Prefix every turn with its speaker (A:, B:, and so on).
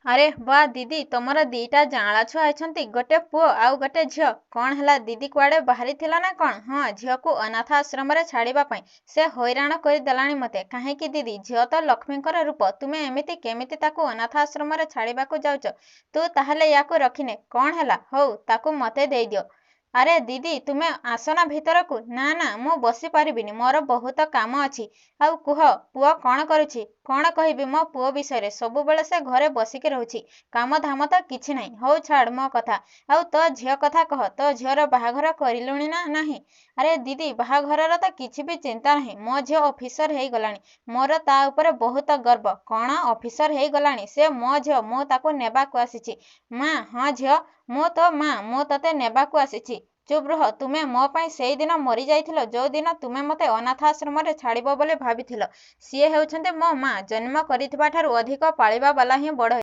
A: ଆରେ ବା ଦିଦି, ତମର ଦିଟା ଜାଆଁଳା ଛୁଆ ଅଛନ୍ତି, ଗୋଟେ ପୁଅ ଆଉ ଗୋଟେ ଝିଅ। କ'ଣ ହେଲା ଦିଦି, କୁଆଡ଼େ ବାହାରିଥିଲ ନା କ'ଣ? ହଁ, ଝିଅକୁ ଅନାଥ ଆଶ୍ରମରେ ଛାଡ଼ିବା ପାଇଁ। ସେ ହଇରାଣ କରିଦେଲାଣି ମୋତେ। କାହିଁକି ଦିଦି, ଝିଅ ତ ଲକ୍ଷ୍ମୀଙ୍କର ରୂପ। ତୁମେ ଏମିତି କେମିତି ତାକୁ ଅନାଥ ଆଶ୍ରମରେ ଛାଡ଼ିବାକୁ ଯାଉଛ? ତୁ ତାହେଲେ ୟାକୁ ରଖିନେ। କ'ଣ ହେଲା? ହଉ, ତାକୁ ମୋତେ ଦେଇଦିଅ। ଆରେ ଦିଦି, ତୁମେ ଆସନା ଭିତରକୁ। ନା ନା, ମୁଁ ବସି ପାରିବିନି, ମୋର ବହୁତ କାମ ଅଛି। ଆଉ କୁହ, ପୁଅ କ'ଣ କରୁଛି? କ'ଣ କହିବି ମୋ ପୁଅ ବିଷୟରେ? ସବୁବେଳେ ସେ ଘରେ ବସିକି ରହୁଛି। କାମ ଧାମ ତ କିଛି ନାହିଁ। ହଉ ଛାଡ଼ ମୋ କଥା। ଆଉ ତୋ ଝିଅ କଥା କହ। ତୋ ଝିଅର ବାହାଘର କରିଲୁଣି ନା ନାହିଁ? ଆରେ ଦିଦି, ବାହାଘରର ତ କିଛି ବି ଚିନ୍ତା ନାହିଁ। ମୋ ଝିଅ ଅଫିସର ହେଇଗଲାଣି। ମୋର ତା ଉପରେ ବହୁତ ଗର୍ବ। କ'ଣ ଅଫିସର ହେଇଗଲାଣି? ସେ ମୋ ଝିଅ, ମୁଁ ତାକୁ ନେବାକୁ ଆସିଛି। ମା, ହଁ ଝିଅ, ମୁଁ ତୋ ମା, ମୁଁ ତୋତେ ନେବାକୁ ଆସିଛି। ଚୁପ୍ ରୁହ। ତୁମେ ମୋ ପାଇଁ ସେଇଦିନ ମରିଯାଇଥିଲ, ଯେଉଁଦିନ ତୁମେ ମୋତେ ଅନାଥ ଆଶ୍ରମରେ ଛାଡ଼ିବ ବୋଲି ଭାବିଥିଲ। ସିଏ ହେଉଛନ୍ତି ମୋ ମା। ଜନ୍ମ କରିଥିବା ଠାରୁ ଅଧିକ ପାଳିବା ବାଲା ହିଁ ବଡ଼।